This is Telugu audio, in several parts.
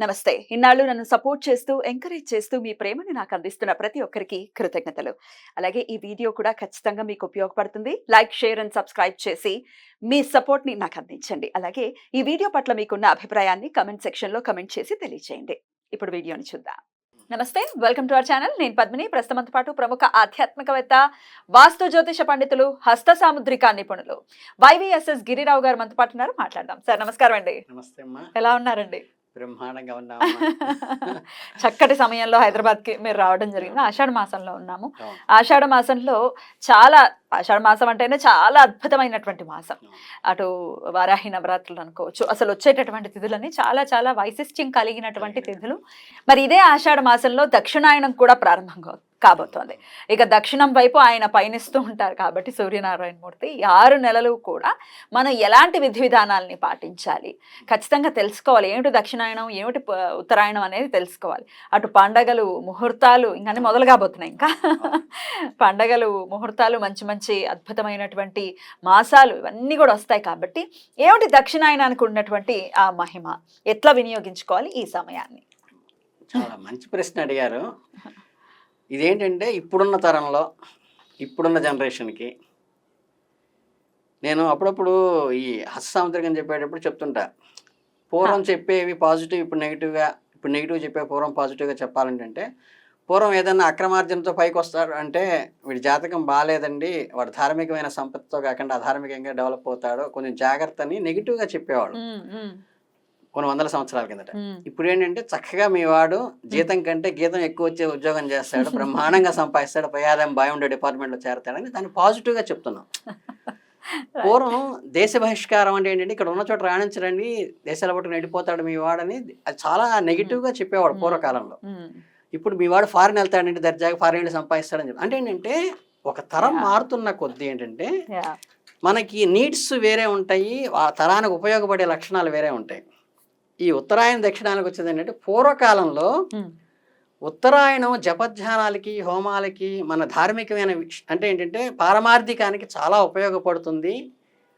నమస్తే. ఇన్నాళ్ళు నన్ను సపోర్ట్ చేస్తూ, ఎంకరేజ్ చేస్తూ మీ ప్రేమని నాకు అందిస్తున్న ప్రతి ఒక్కరికి కృతజ్ఞతలు. అలాగే ఈ వీడియో కూడా ఖచ్చితంగా మీకు ఉపయోగపడుతుంది. లైక్, షేర్ అండ్ సబ్స్క్రైబ్ చేసి మీ సపోర్ట్‌ని నాకు అందించండి. అలాగే ఈ వీడియో పట్ల మీకున్న అభిప్రాయాన్ని కామెంట్ సెక్షన్‌లో కామెంట్ చేసి తెలియజేయండి. ఇప్పుడు వీడియోని చూద్దాం. నమస్తే. Welcome to our channel. నేను పద్మిని. ప్రస్తుతంతో పాటు ప్రముఖ ఆధ్యాత్మికవేత్త, వాస్తు జ్యోతిష పండితులు, హస్త సాముద్రిక నిపుణులు వైవీఎస్ఎస్ గిరిరావు గారు మనతో పాటు ఉన్నారు. మాట్లాడదాం. సార్ నమస్కారం అండి. నమస్తే అమ్మా. ఎలా ఉన్నారండి? బ్రహ్మాండంగా ఉన్నామమ్మా. చక్కటి సమయంలో హైదరాబాద్కి మీరు రావడం జరిగింది. ఆషాఢ మాసంలో ఉన్నాము. అవును. ఆషాఢ మాసంలో చాలా ఆషాఢ మాసం అంటేనే చాలా అద్భుతమైనటువంటి మాసం. అటు వారాహి నవరాత్రులు అనుకోవచ్చు. అసలు వచ్చేటటువంటి తిథులన్నీ చాలా చాలా వైశిష్ట్యం కలిగినటువంటి తిథులు. మరి ఇదే ఆషాఢ మాసంలో దక్షిణాయనం కూడా ప్రారంభం కాబోతోంది. ఇక దక్షిణం వైపు ఆయన పయనిస్తూ ఉంటారు కాబట్టి సూర్యనారాయణ మూర్తి 6 నెలలు కూడా మనం ఎలాంటి విధి విధానాలని పాటించాలి, ఖచ్చితంగా తెలుసుకోవాలి. ఏమిటి దక్షిణాయనం, ఏమిటి ఉత్తరాయణం అనేది తెలుసుకోవాలి. అటు పండగలు, ముహూర్తాలు ఇంకా మొదలు కాబోతున్నాయి. ఇంకా పండగలు, ముహూర్తాలు, మంచి మంచి అద్భుతమైనటువంటి మాసాలు ఇవన్నీ కూడా వస్తాయి. కాబట్టి ఏమిటి దక్షిణాయనానికి ఉన్నటువంటి ఆ మహిమ, ఎట్లా వినియోగించుకోవాలి ఈ సమయాన్ని? చాలా మంచి ప్రశ్న అడిగారు. ఇదేంటంటే ఇప్పుడున్న తరంలో, ఇప్పుడున్న జనరేషన్కి నేను అప్పుడప్పుడు ఈ హస్తసాముద్రికం చెప్పేటప్పుడు చెప్తుంటా. పూర్వం చెప్పేవి పాజిటివ్, ఇప్పుడు నెగిటివ్గా, ఇప్పుడు నెగిటివ్ చెప్పే పూర్వం పాజిటివ్గా చెప్పాలంటే, పూర్వం ఏదన్నా అక్రమార్జనతో పైకి వస్తాడు అంటే వీడి జాతకం బాగాలేదండి, వాడు ధార్మికమైన సంపత్తితో కాకుండా అధార్మికంగా డెవలప్ అవుతాడు, కొంచెం జాగ్రత్త అని నెగిటివ్గా చెప్పేవాడు కొన్ని వందల సంవత్సరాల కిందట. ఇప్పుడు ఏంటంటే చక్కగా మీ వాడు జీతం కంటే గీతం ఎక్కువ వచ్చే ఉద్యోగం చేస్తాడు, బ్రహ్మాండంగా సంపాదిస్తాడు, పయాదం బాగుండే డిపార్ట్మెంట్లో చేరతాడని దాన్ని పాజిటివ్గా చెప్తున్నాం. పూర్వం దేశ బహిష్కారం అంటే ఏంటంటే ఇక్కడ ఉన్న చోట రాణించడండి, దేశాల పట్టుకుని వెళ్ళిపోతాడు మీ వాడని అది చాలా నెగిటివ్గా చెప్పేవాడు పూర్వకాలంలో. ఇప్పుడు మీ వాడు ఫారిన్ వెళ్తాడంటే దర్జాగా ఫారిన్ వెళ్ళి సంపాదిస్తాడని చెప్పి అంటే ఏంటంటే ఒక తరం మారుతున్న కొద్దీ ఏంటంటే మనకి నీడ్స్ వేరే ఉంటాయి, ఆ తరానికి ఉపయోగపడే లక్షణాలు వేరే ఉంటాయి. ఈ ఉత్తరాయణ దక్షిణానికి వచ్చేది ఏంటంటే పూర్వకాలంలో ఉత్తరాయణం జపధ్యానాలకి, హోమాలకి, మన ధార్మికమైన అంటే ఏంటంటే పారమార్థికానికి చాలా ఉపయోగపడుతుంది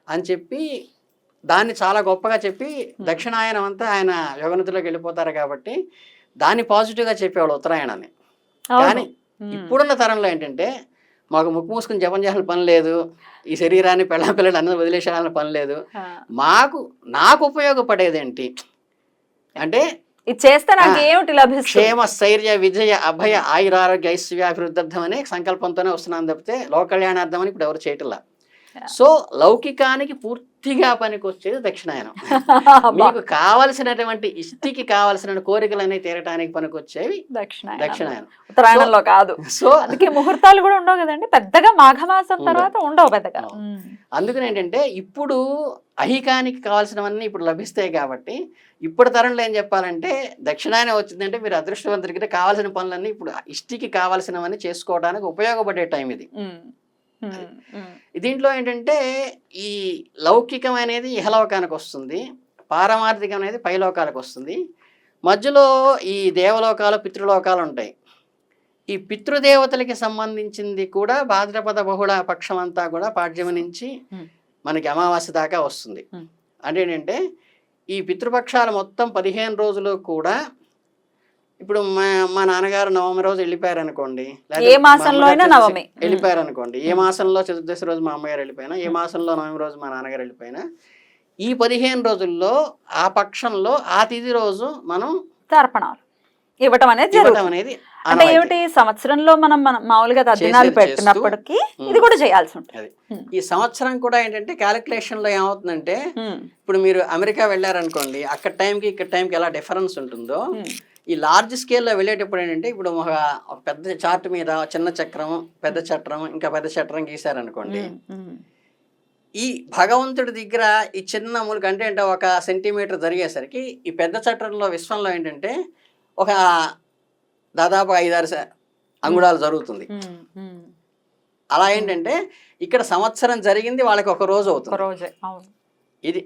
అని చెప్పి దాన్ని చాలా గొప్పగా చెప్పి దక్షిణాయనం అంతా ఆయన యోగనిధిలోకి వెళ్ళిపోతారు కాబట్టి దాన్ని పాజిటివ్గా చెప్పేవాళ్ళు ఉత్తరాయణాన్ని. కానీ ఇప్పుడున్న తరంలో ఏంటంటే మాకు ముక్కు మూసుకుని జపం చేయాలని పని లేదు, ఈ శరీరాన్ని పిల్లలు అన్నది వదిలేసేయాలని పని లేదు, నాకు ఉపయోగపడేదేంటి అంటే ఇది చేస్తే నాకు ఏమిటి లభిస్తుంది, క్షేమ, స్థైర్య, విజయ, అభయ, ఆయురారోగ్య, ఐశ్వర్యాభివృద్ధార్థం అనే సంకల్పంతోనే వస్తున్నాను తప్పితే లోక కళ్యాణార్థం అని ఇప్పుడు ఎవరు చేయటంలా. సో లౌకికానికి పూర్తిగా పనికొచ్చేది దక్షిణాయనం. మీకు కావలసినటువంటి ఇష్టికి కావలసిన కోరికలన్నీ తీరటానికి పనికొచ్చేవి దక్షిణాయనం. ఉత్తరాయణంలో కాదు. సో అందుకే ముహూర్తాలు కూడా ఉండవు కదండి పెద్దగా, మాఘమాసం తర్వాత ఉండవు పెద్దగా. అందుకని ఏంటంటే ఇప్పుడు అహికానికి కావాల్సినవన్నీ ఇప్పుడు లభిస్తాయి కాబట్టి ఇప్పుడు తరంలో ఏం చెప్పాలంటే దక్షిణాయనం వచ్చిందంటే మీరు అదృష్టవంతుడికి కావాల్సిన పనులన్నీ ఇప్పుడు ఇష్టికి కావాల్సినవన్నీ చేసుకోవడానికి ఉపయోగపడే టైం ఇది. దీంట్లో ఏంటంటే ఈ లౌకికం అనేది ఇహలోకానికి వస్తుంది, పారమార్థికం అనేది పైలోకాలకు వస్తుంది, మధ్యలో ఈ దేవలోకాలు, పితృలోకాలు ఉంటాయి. ఈ పితృదేవతలకి సంబంధించింది కూడా భాద్రపద బహుళ పక్షం అంతా కూడా పాడ్యమి నుంచి మనకి అమావాస్య దాకా వస్తుంది. అంటే ఏంటంటే ఈ పితృపక్షాలు మొత్తం 15 రోజులు కూడా ఇప్పుడు మా నాన్నగారు నవమి రోజు వెళ్ళిపోయారు అనుకోండి, వెళ్ళిపోయారు అనుకోండి, ఏ మాసంలో చతుర్దశి రోజు మా అమ్మగారు వెళ్ళిపోయినా, ఏ మాసంలో నవమి రోజు మా నాన్నగారు వెళ్ళిపోయినా, ఈ 15 రోజుల్లో ఆ పక్షంలో ఆ తిథి రోజు మనం తర్పణాలు ఇవ్వటం అనేది అంటే ఏమిటి సంవత్సరంలో మనం మామూలుగా తద్దినాలు పెట్టినప్పటికీ ఇది కూడా చేయాల్సి ఉంటుంది. ఈ సంవత్సరం కూడా ఏంటంటే క్యాలిక్యులేషన్ లో ఏమవుతుందంటే ఇప్పుడు మీరు అమెరికా వెళ్ళారనుకోండి, అక్కడ టైంకి ఇక్కడ టైంకి ఎలా డిఫరెన్స్ ఉంటుందో ఈ లార్జ్ స్కేల్లో వెళ్ళేటప్పుడు ఏంటంటే ఇప్పుడు ఒక పెద్ద చార్ట్ మీద చిన్న చక్రం, పెద్ద చట్రం, ఇంకా పెద్ద చట్రం గీసారనుకోండి, ఈ భగవంతుడి దగ్గర ఈ చిన్న మూలకి అంటే ఒక సెంటీమీటర్ జరిగేసరికి ఈ పెద్ద చట్రంలో విశ్వంలో ఏంటంటే ఒక దాదాపు 5-6 అంగుళాలు జరుగుతుంది. అలా ఏంటంటే ఇక్కడ సంవత్సరం జరిగింది వాళ్ళకి ఒక రోజు అవుతుంది.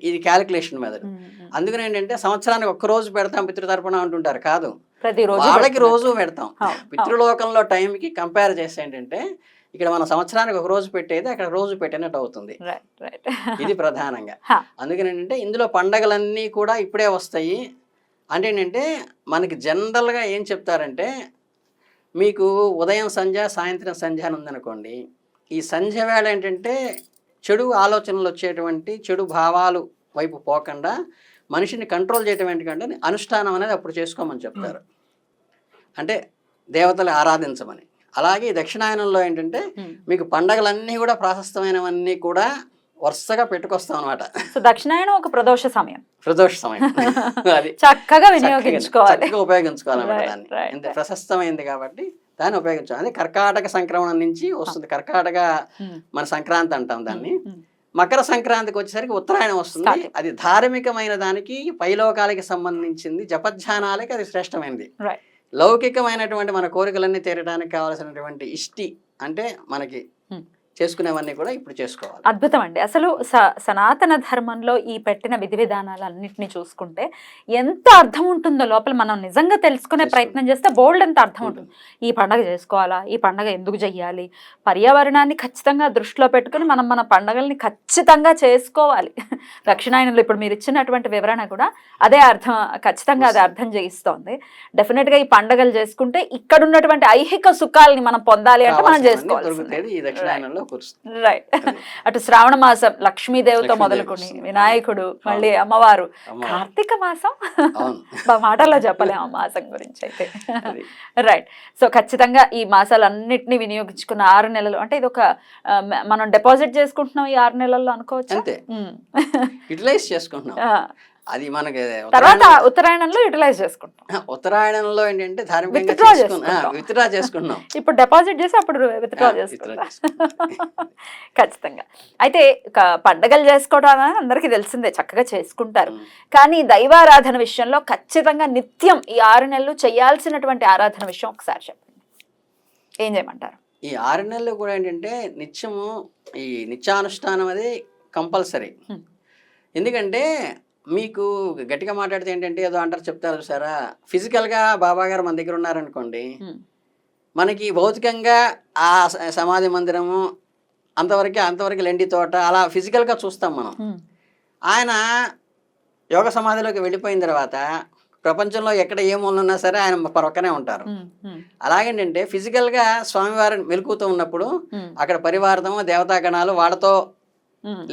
ఇది క్యాలిక్యులేషన్ మెథడ్. అందుకని ఏంటంటే సంవత్సరానికి ఒక్క రోజు పెడతాం పితృతర్పణ అంటుంటారు, కాదు వాళ్ళకి రోజు పెడతాం. పితృలోకంలో టైంకి కంపేర్ చేస్తే ఏంటంటే ఇక్కడ మన సంవత్సరానికి ఒక రోజు పెట్టేది అక్కడ రోజు పెట్టినట్టు అవుతుంది. ఇది ప్రధానంగా. అందుకని ఏంటంటే ఇందులో పండగలన్నీ కూడా ఇప్పుడే వస్తాయి, అంటే ఏంటంటే మనకి జనరల్గా ఏం చెప్తారంటే మీకు ఉదయం సంధ్య సాయంత్రం సంధ్య అని ఉందనుకోండి, ఈ సంధ్య వేళ ఏంటంటే చెడు ఆలోచనలు వచ్చేటువంటి చెడు భావాలు వైపు పోకుండా మనిషిని కంట్రోల్ చేయటం ఏంటంటే అనుష్ఠానం అనేది అప్పుడు చేసుకోమని చెప్తారు, అంటే దేవతలు ఆరాధించమని. అలాగే ఈ దక్షిణాయనంలో ఏంటంటే మీకు పండగలన్నీ కూడా ప్రాశస్తమైనవన్నీ కూడా వరుసగా పెట్టుకొస్తాం అనమాట. సో దక్షిణాయనం ఒక ప్రదోష సమయం, ప్రదోష సమయం అది చక్కగా వినియోగించుకోవాలి, చక్కగా ఉపయోగించుకోవాలన్నమాట. దాన్ని ఎంత ప్రశస్తమైంది కాబట్టి దాన్ని ఉపయోగించాలి. అదే కర్కాటక సంక్రమణం నుంచి వస్తుంది. కర్కాటక మన సంక్రాంతి అంటాం దాన్ని. మకర సంక్రాంతికి వచ్చేసరికి ఉత్తరాయణం వస్తుంది. అది ధార్మికమైన దానికి పైలోకాలకి సంబంధించింది, జపధ్యానాలకి అది శ్రేష్టమైనది. లౌకికమైనటువంటి మన కోరికలన్నీ తీరడానికి కావాల్సినటువంటి ఇష్టి అంటే మనకి చేసుకునేవన్నీ కూడా ఇప్పుడు చేసుకోవాలి. అద్భుతం అండి. అసలు సనాతన ధర్మంలో ఈ పెట్టిన విధి విధానాలన్నింటినీ చూసుకుంటే ఎంత అర్థం ఉంటుందో లోపల మనం నిజంగా తెలుసుకునే ప్రయత్నం చేస్తే బోల్డ్ ఎంత అర్థం ఉంటుంది. ఈ పండగ చేసుకోవాలా, ఈ పండగ ఎందుకు చెయ్యాలి, పర్యావరణాన్ని ఖచ్చితంగా దృష్టిలో పెట్టుకుని మనం మన పండగల్ని ఖచ్చితంగా చేసుకోవాలి. దక్షిణాయనంలో ఇప్పుడు మీరు ఇచ్చినటువంటి వివరణ కూడా అదే అర్థం, ఖచ్చితంగా అదే అర్థం చేయిస్తోంది. డెఫినెట్ గా ఈ పండగలు చేసుకుంటే ఇక్కడ ఉన్నటువంటి ఐహిక సుఖాలని మనం పొందాలి అంటే మనం చేసుకోవాలి. రైట్. అటు శ్రావణ మాసం లక్ష్మీదేవితో మొదలుకొని వినాయకుడు, మళ్ళీ అమ్మవారు, కార్తీక మాసం మాటల్లో చెప్పలేము ఆ మాసం గురించి అయితే. రైట్. సో ఖచ్చితంగా ఈ మాసాలన్నిటినీ వినియోగించుకున్న 6 నెలలు అంటే ఇది ఒక మనం డిపాజిట్ చేసుకుంటున్నాం ఈ 6 నెలల్లో అనుకోవచ్చు. యూటిలైజ్ చేసుకుంటున్నాం. అది మనకి తర్వాత ఉత్తరాయణంలో యూటిలైజ్ చేసుకుంటాం. ఉత్తరాయణంలో ఏంటంటే ధార్మికంగా విత్డ్రా చేసుకుంటున్నాం. ఇప్పుడు డిపాజిట్ చేసి అప్పుడు విత్డ్రా చేసుకుంటాం. ఖచ్చితంగా. అయితే పండగలు చేసుకోవడం అందరికీ తెలిసిందే, చక్కగా చేసుకుంటారు. కానీ దైవారాధన విషయంలో ఖచ్చితంగా నిత్యం ఈ 6 నెలలు చేయాల్సినటువంటి ఆరాధన విషయం ఒకసారి చెప్పండి. ఏం చేయమంటారు? ఈ 6 నెలలు కూడా ఏంటంటే నిత్యము ఈ నిత్యానుష్ఠానం అది కంపల్సరీ. ఎందుకంటే మీకు గట్టిగా మాట్లాడితే ఏంటంటే ఏదో అంటారు, చెప్తారు చూసారా, ఫిజికల్గా బాబా గారు మన దగ్గర ఉన్నారనుకోండి, మనకి భౌతికంగా ఆ సమాధి మందిరము అంతవరకు లెండి తోట అలా ఫిజికల్గా చూస్తాం మనం. ఆయన యోగ సమాధిలోకి వెళ్ళిపోయిన తర్వాత ప్రపంచంలో ఎక్కడ ఏ మూలన ఉన్నా సరే ఆయన పక్కనే ఉంటారు. అలాగేంటంటే ఫిజికల్గా స్వామివారిని వెలుకుతూ ఉన్నప్పుడు అక్కడ పరివారము దేవతాగణాలు వాళ్ళతో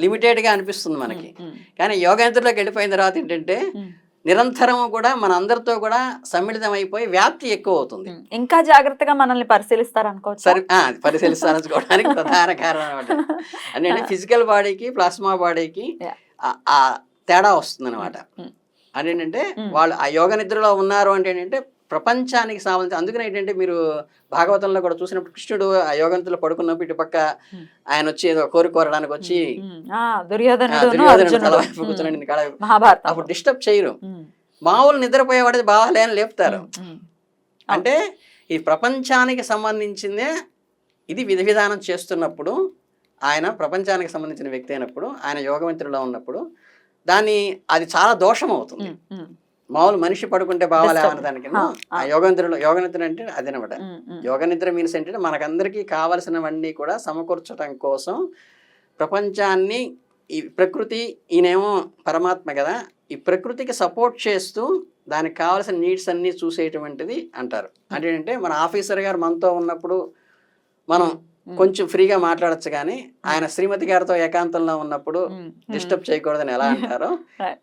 లిమిటెడ్ గా అనిపిస్తుంది మనకి. కానీ యోగేంద్రలోకి వెళ్ళిపోయిన తర్వాత ఏంటంటే నిరంతరం కూడా మన అందరితో కూడా సమ్మిళితం అయిపోయి వ్యాప్తి ఎక్కువ అవుతుంది. ఇంకా జాగ్రత్తగా మనల్ని పరిశీలిస్తారు అనుకోవచ్చు. పరిశీలిస్తారనుకోవడానికి ప్రధాన కారణం అనమాట. అంటే ఫిజికల్ బాడీకి ప్లాస్మా బాడీకి ఆ తేడా వస్తుంది అనమాట. అదేంటంటే వాళ్ళు ఆ యోగ నిద్రలో ఉన్నారు అంటే ఏంటంటే ప్రపంచానికి సంబంధించి. అందుకని ఏంటంటే మీరు భాగవతంలో కూడా చూసినప్పుడు కృష్ణుడు ఆ యోగంతులో పడుకున్నప్పుడు ఇటు పక్క ఆయన వచ్చి ఏదో కోరడానికి వచ్చి అప్పుడు డిస్టర్బ్ చేయరు. మామూలు నిద్రపోయేవాడి బావాలే అని లేపుతారు. అంటే ఈ ప్రపంచానికి సంబంధించిందే ఇది విధి విధానం చేస్తున్నప్పుడు ఆయన ప్రపంచానికి సంబంధించిన వ్యక్తి అయినప్పుడు ఆయన యోగమిత్రులో ఉన్నప్పుడు అది చాలా దోషం అవుతుంది. మామూలు మనిషి పడుకుంటే బావాలేమన్న దానికి ఆ యోగనిద్ర అంటే అదేనమాట. యోగనిద్ర మీన్స్ ఏంటంటే మనకందరికీ కావలసినవన్నీ కూడా సమకూర్చడం కోసం ప్రపంచాన్ని, ఈ ప్రకృతి, ఈయనేమో పరమాత్మ కదా, ఈ ప్రకృతికి సపోర్ట్ చేస్తూ దానికి కావాల్సిన నీడ్స్ అన్నీ చూసేటువంటిది అంటారు. అంటే ఏంటంటే మన ఆఫీసర్ గారు మనతో ఉన్నప్పుడు మనం కొంచెం ఫ్రీగా మాట్లాడచ్చు, కానీ ఆయన శ్రీమతి గారితో ఏకాంతంలో ఉన్నప్పుడు డిస్టర్బ్ చేయకూడదని ఎలా అంటారో,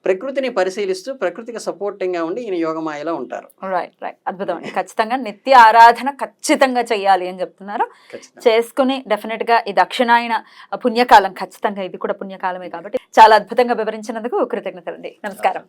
ప్రకృతిని పరిశీలిస్తూ ప్రకృతికి సపోర్టింగ్ గా ఉండి ఈయన యోగమాయలో ఉంటారు. Right right. అద్భుతం అండి. ఖచ్చితంగా నిత్య ఆరాధన ఖచ్చితంగా చెయ్యాలి అని చెప్తున్నారు. చేసుకుని డెఫినెట్ గా ఈ దక్షిణాయన పుణ్యకాలం, ఖచ్చితంగా ఇది కూడా పుణ్యకాలమే కాబట్టి చాలా అద్భుతంగా వివరించినందుకు కృతజ్ఞతలండి. నమస్కారం.